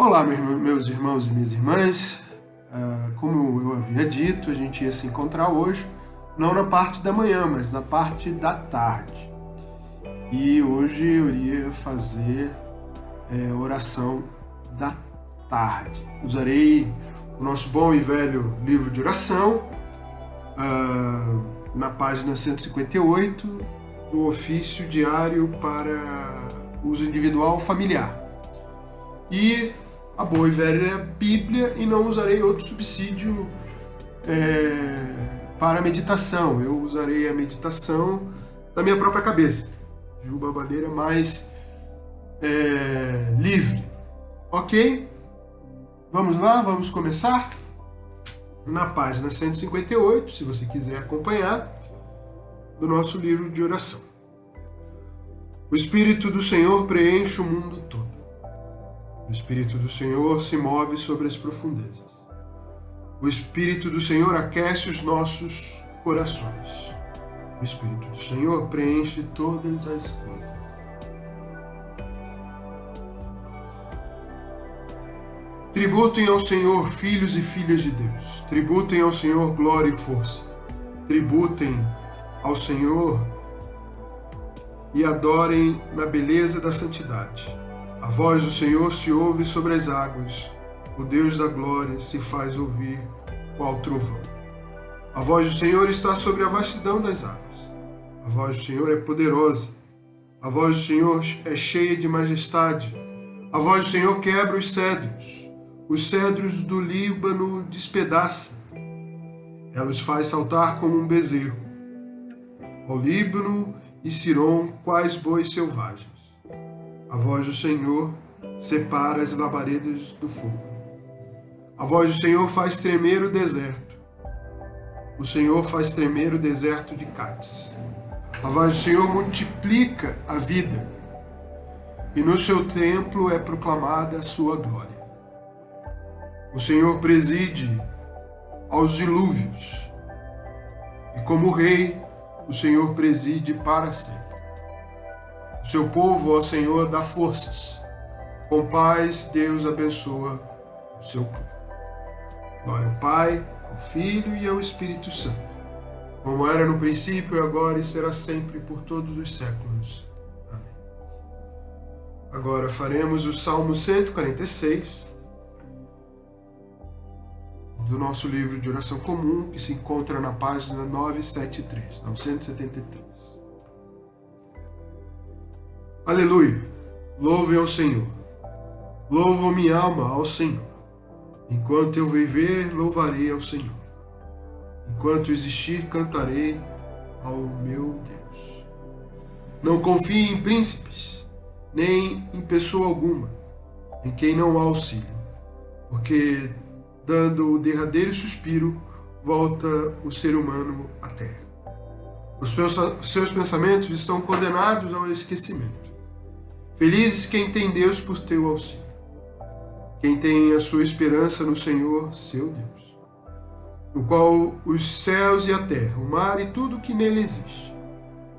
Olá, meus irmãos e minhas irmãs. Como eu havia dito, a gente ia se encontrar hoje, não na parte da manhã, mas na parte da tarde. E hoje eu iria fazer oração da tarde. Usarei o nosso bom e velho livro de oração, na página 158, do ofício diário para uso individual familiar. E a boa e velha Bíblia, e não usarei outro subsídio para a meditação. Eu usarei a meditação da minha própria cabeça, de uma maneira mais livre. Ok? Vamos lá, vamos começar? Na página 158, se você quiser acompanhar, do nosso livro de oração. O Espírito do Senhor preenche o mundo todo. O Espírito do Senhor se move sobre as profundezas. O Espírito do Senhor aquece os nossos corações. O Espírito do Senhor preenche todas as coisas. Tributem ao Senhor, filhos e filhas de Deus. Tributem ao Senhor glória e força. Tributem ao Senhor e adorem na beleza da santidade. A voz do Senhor se ouve sobre as águas. O Deus da glória se faz ouvir qual trovão. A voz do Senhor está sobre a vastidão das águas. A voz do Senhor é poderosa. A voz do Senhor é cheia de majestade. A voz do Senhor quebra os cedros. Os cedros do Líbano despedaça. Ela os faz saltar como um bezerro. Ao Líbano e Sirom, quais bois selvagens. A voz do Senhor separa as labaredas do fogo. A voz do Senhor faz tremer o deserto. O Senhor faz tremer o deserto de Cádiz. A voz do Senhor multiplica a vida. E no seu templo é proclamada a sua glória. O Senhor preside aos dilúvios. E como rei, o Senhor preside para sempre. O seu povo, ó Senhor, dá forças. Com paz, Deus abençoa o seu povo. Glória ao Pai, ao Filho e ao Espírito Santo, como era no princípio, agora e será sempre, por todos os séculos. Amém. Agora faremos o Salmo 146, do nosso livro de oração comum, que se encontra na página 973. Aleluia! Louve ao Senhor. Louvo minha alma ao Senhor. Enquanto eu viver, louvarei ao Senhor. Enquanto existir, cantarei ao meu Deus. Não confie em príncipes, nem em pessoa alguma, em quem não há auxílio, porque, dando o derradeiro suspiro, volta o ser humano à terra. Os seus pensamentos estão condenados ao esquecimento. Felizes quem tem Deus por teu auxílio, quem tem a sua esperança no Senhor, seu Deus, no qual os céus e a terra, o mar e tudo que nele existe,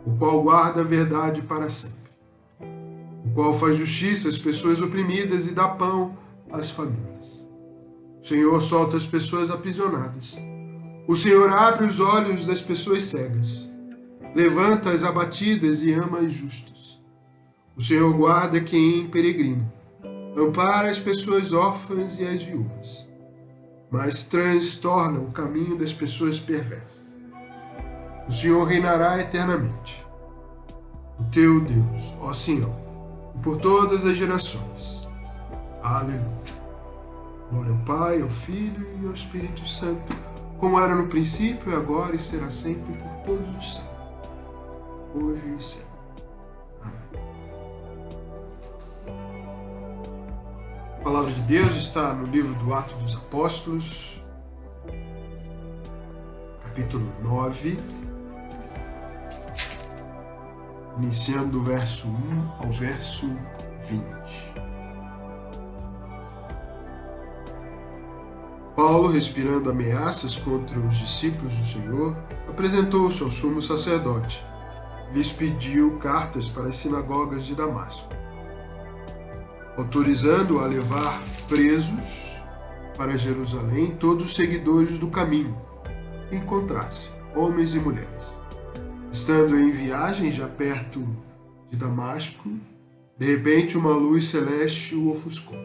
o qual guarda a verdade para sempre, o qual faz justiça às pessoas oprimidas e dá pão às famintas. O Senhor solta as pessoas aprisionadas. O Senhor abre os olhos das pessoas cegas, levanta as abatidas e ama os justos. O Senhor guarda quem peregrina, ampara as pessoas órfãs e as viúvas, mas transtorna o caminho das pessoas perversas. O Senhor reinará eternamente. O teu Deus, ó Senhor, e por todas as gerações. Aleluia. Glória ao Pai, ao Filho e ao Espírito Santo, como era no princípio, agora e será sempre, por todos os séculos, hoje e sempre. A palavra de Deus está no livro do Atos dos Apóstolos, capítulo 9, iniciando do verso 1 ao verso 20. Paulo, respirando ameaças contra os discípulos do Senhor, apresentou-se ao sumo sacerdote e lhes pediu cartas para as sinagogas de Damasco. autorizando a levar presos para Jerusalém todos os seguidores do caminho que encontrasse, homens e mulheres. Estando em viagem, já perto de Damasco, de repente uma luz celeste o ofuscou.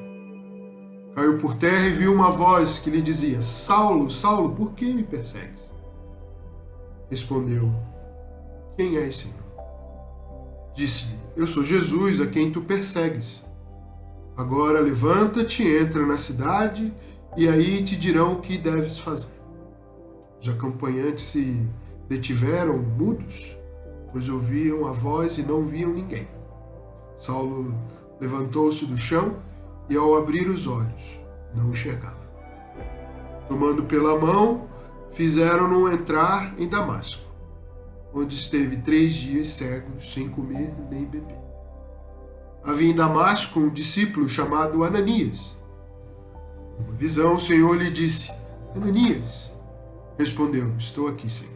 Caiu por terra e viu uma voz que lhe dizia: Saulo, Saulo, por que me persegues? Respondeu: Quem és, Senhor? Disse-lhe: Eu sou Jesus, a quem tu persegues. Agora levanta-te, entra na cidade, e aí te dirão o que deves fazer. Os acompanhantes se detiveram mudos, pois ouviam a voz e não viam ninguém. Saulo levantou-se do chão e, ao abrir os olhos, não enxergava. Tomando pela mão, fizeram-no entrar em Damasco, onde esteve 3 dias cego, sem comer nem beber. Havia em Damasco um discípulo chamado Ananias. Numa visão, o Senhor lhe disse: Ananias. Respondeu: Estou aqui, Senhor.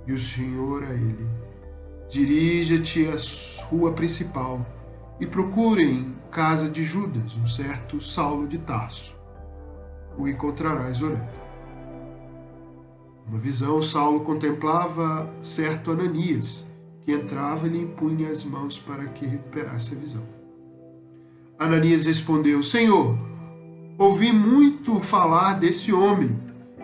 E o Senhor a ele: Dirija-te à rua principal e procure em casa de Judas um certo Saulo de Tarso. O encontrarás orando. Numa visão, Saulo contemplava certo Ananias, que entrava e lhe impunha as mãos para que recuperasse a visão. Ananias respondeu: Senhor, ouvi muito falar desse homem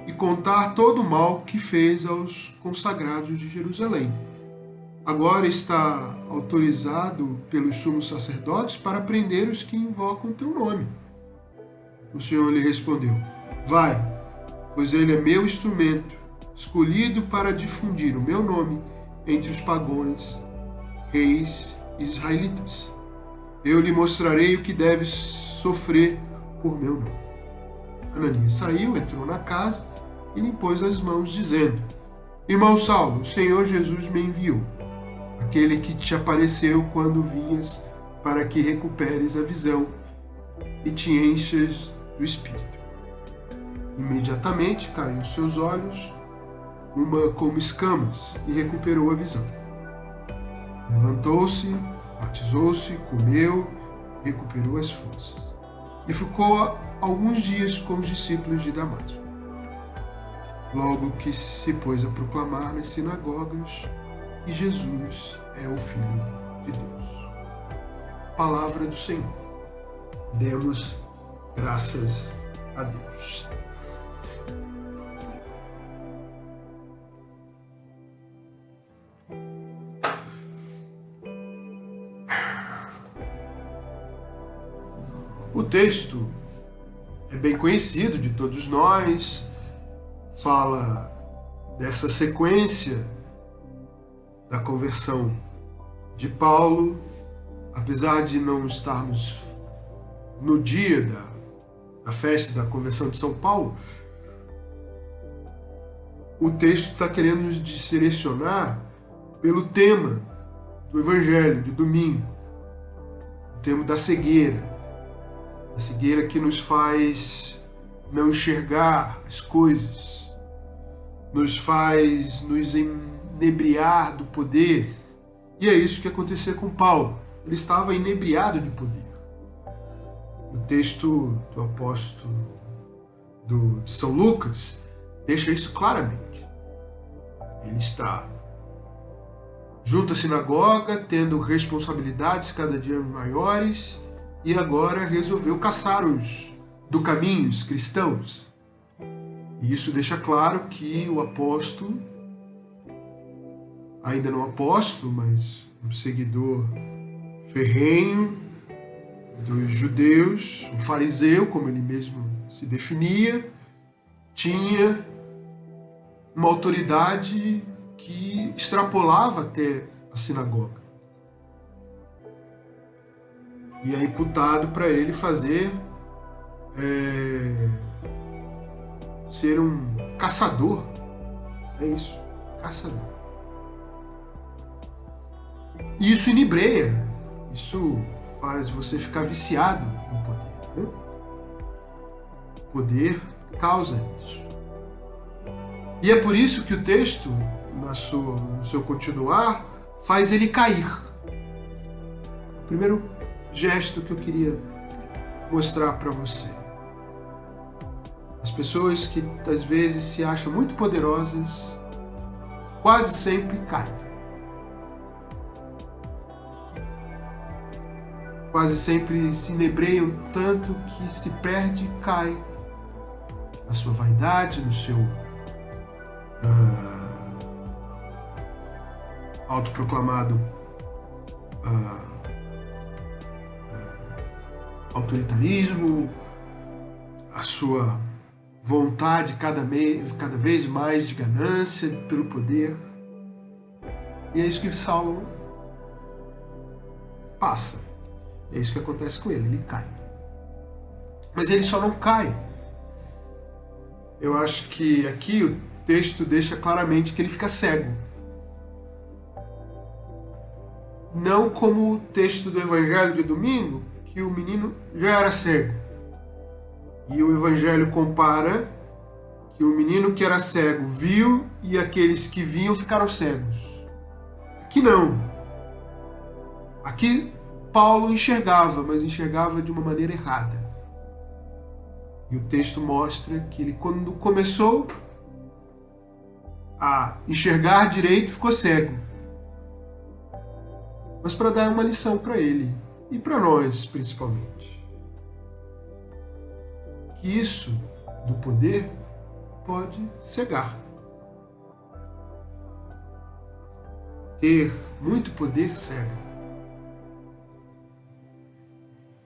e contar todo o mal que fez aos consagrados de Jerusalém. Agora está autorizado pelos sumos sacerdotes para prender os que invocam teu nome. O Senhor lhe respondeu: Vai, pois ele é meu instrumento, escolhido para difundir o meu nome entre os pagãos, reis israelitas. Eu lhe mostrarei o que deve sofrer por meu nome. Ananias saiu, entrou na casa e lhe impôs as mãos, dizendo: Irmão Saulo, o Senhor Jesus me enviou, aquele que te apareceu quando vinhas, para que recuperes a visão e te enchas do Espírito. Imediatamente caiu seus olhos, uma como escamas, e recuperou a visão. Levantou-se, batizou-se, comeu, recuperou as forças. E ficou alguns dias com os discípulos de Damasco. Logo que se pôs a proclamar nas sinagogas que Jesus é o Filho de Deus. Palavra do Senhor. Demos graças a Deus. O texto é bem conhecido de todos nós, fala dessa sequência da conversão de Paulo, apesar de não estarmos no dia da festa da conversão de São Paulo. O texto está querendo nos direcionar pelo tema do Evangelho de domingo, o tema da cegueira. A cegueira que nos faz não enxergar as coisas, nos faz nos inebriar do poder. E é isso que acontecia com Paulo. Ele estava inebriado de poder. O texto do apóstolo de São Lucas deixa isso claramente. Ele está junto à sinagoga, tendo responsabilidades cada dia maiores, e agora resolveu caçar os do caminho, os cristãos. E isso deixa claro que o apóstolo, ainda não apóstolo, mas um seguidor ferrenho dos judeus, um fariseu, como ele mesmo se definia, tinha uma autoridade que extrapolava até a sinagoga. E é imputado para ele ser um caçador. É isso, caçador. E isso inebreia, isso faz você ficar viciado no poder. Né? O poder causa isso. E é por isso que o texto, no seu continuar, faz ele cair. Primeiro gesto que eu queria mostrar para você. As pessoas que às vezes se acham muito poderosas quase sempre caem. Quase sempre se inebreiam tanto que se perde e cai na sua vaidade, no seu autoproclamado autoritarismo, a sua vontade cada vez mais de ganância pelo poder. E é isso que Saulo passa. É isso que acontece com ele, ele cai. Mas ele só não cai. Eu acho que aqui o texto deixa claramente que ele fica cego. Não como o texto do Evangelho de domingo, que o menino já era cego. E o Evangelho compara que o menino que era cego viu e aqueles que viam ficaram cegos. Aqui não. Aqui Paulo enxergava, mas enxergava de uma maneira errada. E o texto mostra que ele, quando começou a enxergar direito, ficou cego. Mas para dar uma lição para ele, e para nós principalmente, que isso do poder pode cegar. Ter muito poder cega.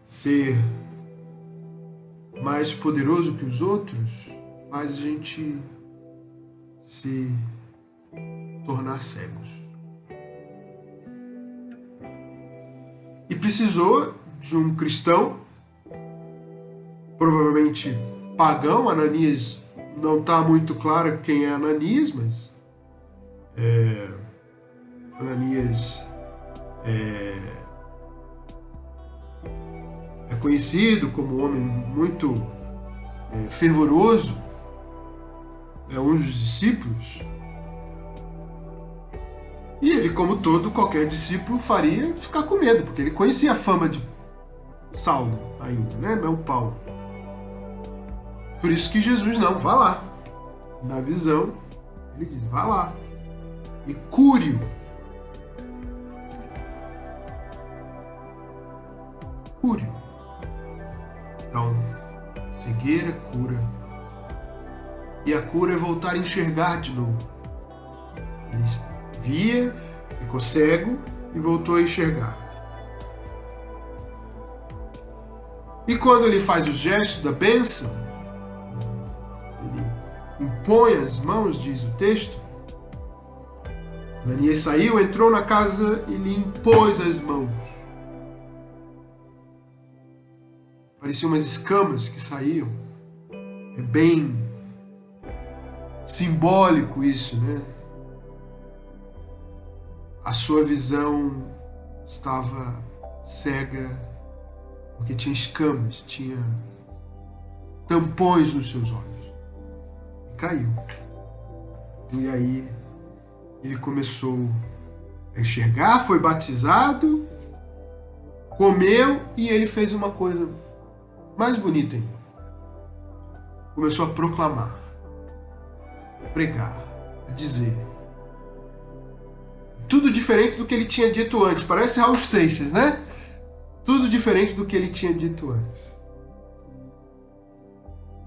Ser mais poderoso que os outros faz a gente se tornar cegos. E precisou de um cristão, provavelmente pagão. Ananias, não está muito claro quem é Ananias, mas Ananias é conhecido como um homem muito fervoroso, é um dos discípulos. E ele, como qualquer discípulo faria, ficar com medo, porque ele conhecia a fama de Saulo ainda, né? Não Paulo. Por isso que Jesus, não, vá lá. Na visão, ele diz, vá lá e cure-o. Cure-o. Então, cegueira, cura. E a cura é voltar a enxergar de novo. Ele via, ficou cego e voltou a enxergar. E quando ele faz o gesto da bênção, ele impõe as mãos, diz o texto. Ananias saiu, entrou na casa e lhe impôs as mãos. Pareciam umas escamas que saíam. É bem simbólico isso, né? A sua visão estava cega porque tinha escamas, tinha tampões nos seus olhos. E caiu. E aí ele começou a enxergar, foi batizado, comeu e ele fez uma coisa mais bonita ainda. Começou a proclamar, a pregar, a dizer. Tudo diferente do que ele tinha dito antes. Parece Raul Seixas, né? Tudo diferente do que ele tinha dito antes.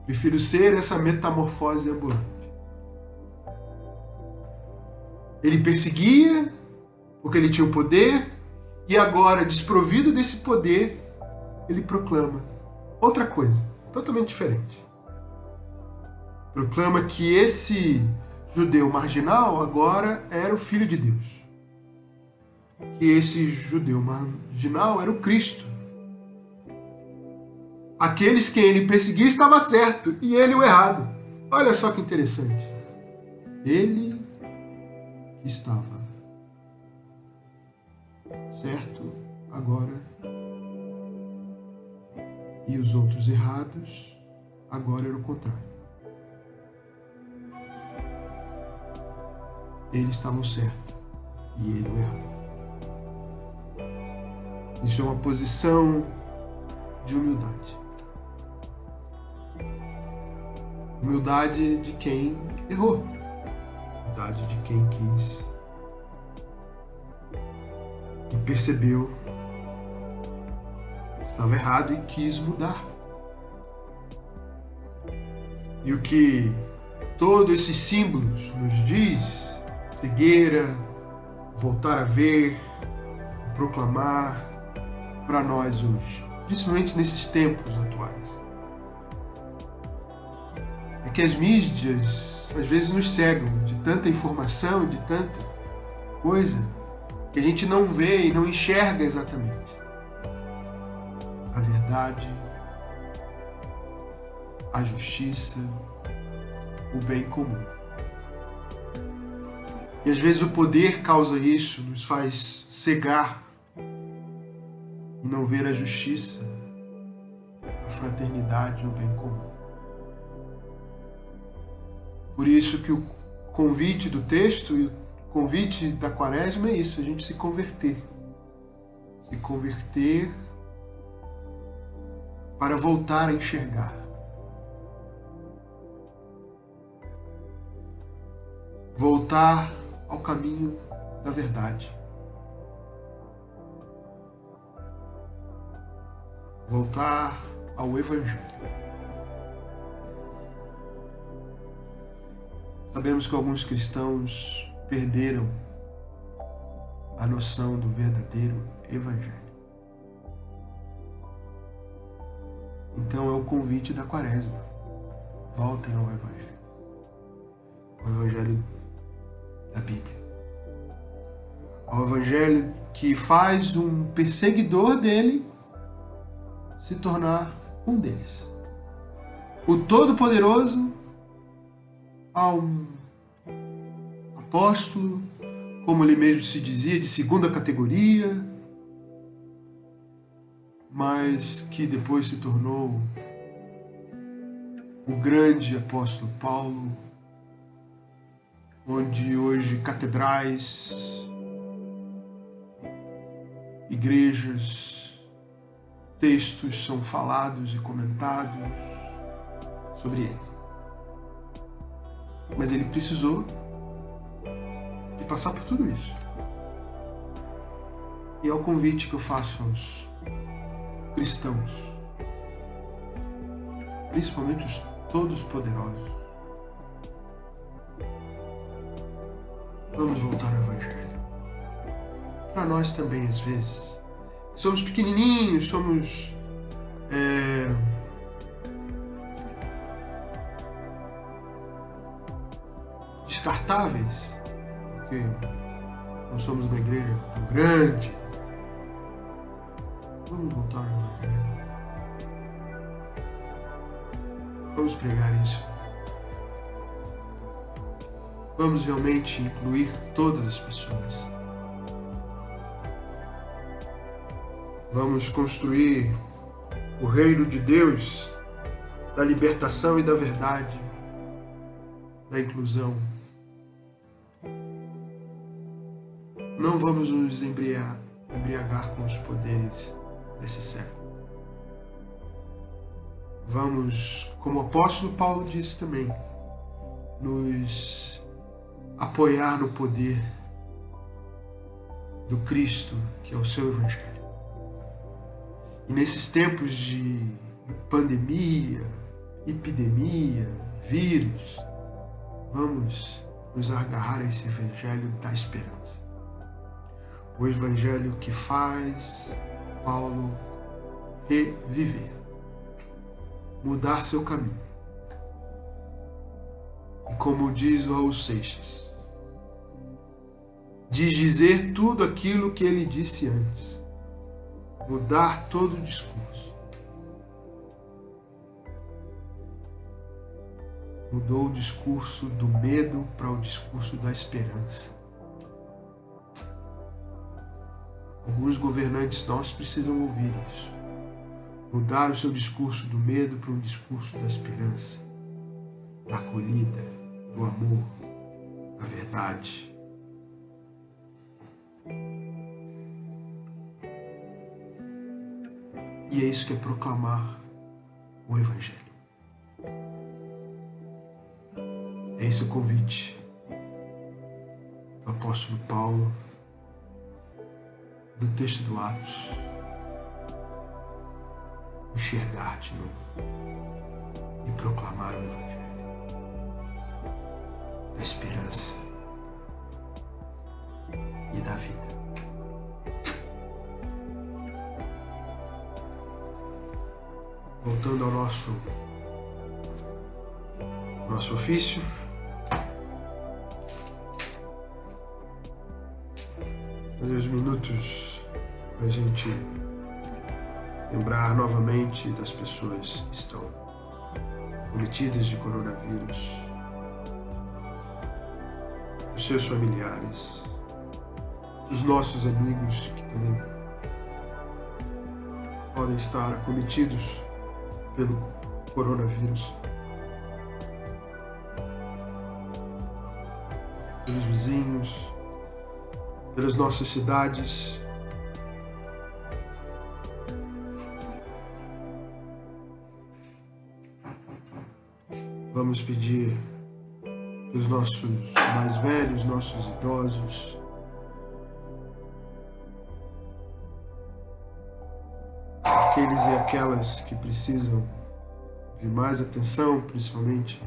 Prefiro ser essa metamorfose ambulante. Ele perseguia porque ele tinha o poder e agora, desprovido desse poder, ele proclama outra coisa, totalmente diferente. Proclama que esse judeu marginal agora era o Filho de Deus. Que esse judeu marginal era o Cristo. Aqueles que ele perseguia estava certo e ele o errado. Olha só que interessante. Ele que estava certo agora e os outros errados, agora era o contrário. Eles estavam certos e ele o errado. Isso é uma posição de humildade. Humildade de quem errou. Humildade de quem quis e percebeu que estava errado e quis mudar. E o que todos esses símbolos nos diz, cegueira, voltar a ver, proclamar para nós hoje, principalmente nesses tempos atuais, é que as mídias às vezes nos cegam de tanta informação, de tanta coisa, que a gente não vê e não enxerga exatamente a verdade, a justiça, o bem comum. E às vezes o poder causa isso, nos faz cegar e não ver a justiça, a fraternidade e o bem comum. Por isso que o convite do texto e o convite da Quaresma é isso, a gente se converter. Se converter para voltar a enxergar. Voltar ao caminho da verdade. Voltar ao Evangelho. Sabemos que alguns cristãos perderam a noção do verdadeiro Evangelho. Então é o convite da Quaresma. Voltem ao Evangelho. O Evangelho da Bíblia. Ao Evangelho que faz um perseguidor dele se tornar um deles. O Todo-Poderoso a um apóstolo, como ele mesmo se dizia, de segunda categoria, mas que depois se tornou o grande apóstolo Paulo, onde hoje catedrais, igrejas, textos são falados e comentados sobre ele. Mas ele precisou de passar por tudo isso. E é o convite que eu faço aos cristãos, principalmente os todos poderosos. Vamos voltar ao Evangelho. Para nós também, às vezes, somos pequenininhos, somos descartáveis, porque não somos uma igreja tão grande. Vamos voltar ao Evangelho. Vamos pregar isso. Vamos realmente incluir todas as pessoas. Vamos construir o reino de Deus, da libertação e da verdade, da inclusão. Não vamos nos embriagar com os poderes desse século. Vamos, como o apóstolo Paulo disse também, nos apoiar no poder do Cristo, que é o seu Evangelho. E nesses tempos de pandemia, epidemia, vírus, vamos nos agarrar a esse Evangelho da esperança. O Evangelho que faz Paulo reviver, mudar seu caminho. E como diz o Raul Seixas, desdizer tudo aquilo que ele disse antes, mudar todo o discurso. Mudou o discurso do medo para o discurso da esperança. Alguns governantes nossos precisam ouvir isso. Mudar o seu discurso do medo para um discurso da esperança, da acolhida, do amor, da verdade. E é isso que é proclamar o Evangelho. É esse o convite do apóstolo Paulo do texto do Atos. Enxergar de novo e proclamar o Evangelho da esperança e da vida. Voltando ao nosso ofício, uns minutos para a gente lembrar novamente das pessoas que estão cometidas de coronavírus, dos seus familiares, dos nossos amigos que também podem estar acometidos pelo coronavírus, pelos vizinhos, pelas nossas cidades. Vamos pedir pelos nossos mais velhos, nossos idosos, aqueles e aquelas que precisam de mais atenção, principalmente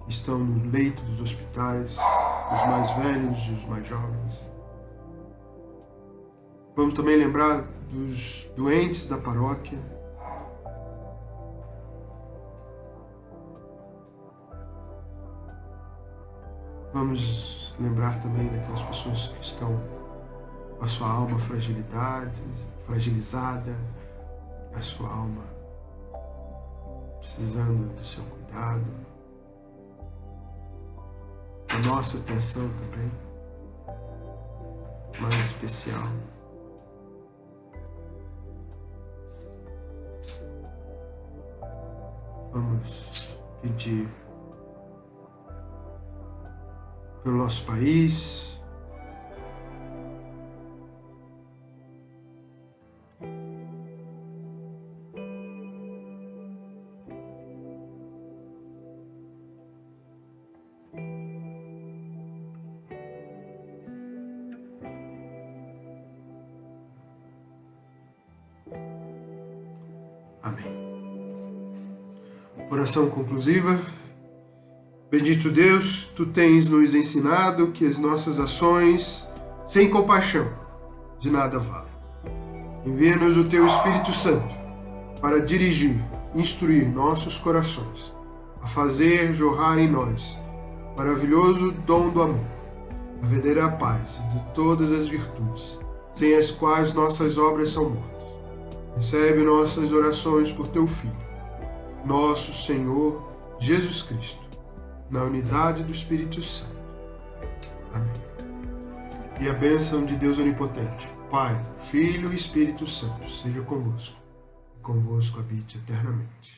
que estão no leito dos hospitais, os mais velhos e os mais jovens. Vamos também lembrar dos doentes da paróquia. Vamos lembrar também daquelas pessoas que estão com a sua alma fragilizada, a sua alma precisando do seu cuidado, a nossa atenção também, mais especial. Vamos pedir pelo nosso país, amém. Oração conclusiva. Bendito Deus, Tu tens nos ensinado que as nossas ações sem compaixão de nada valem. Envia-nos o Teu Espírito Santo para dirigir, instruir nossos corações, a fazer jorrar em nós o maravilhoso dom do amor, a verdadeira paz e de todas as virtudes, sem as quais nossas obras são mortas. Recebe nossas orações por Teu Filho, nosso Senhor Jesus Cristo, na unidade do Espírito Santo. Amém. E a bênção de Deus Onipotente, Pai, Filho e Espírito Santo, seja convosco, e convosco habite eternamente.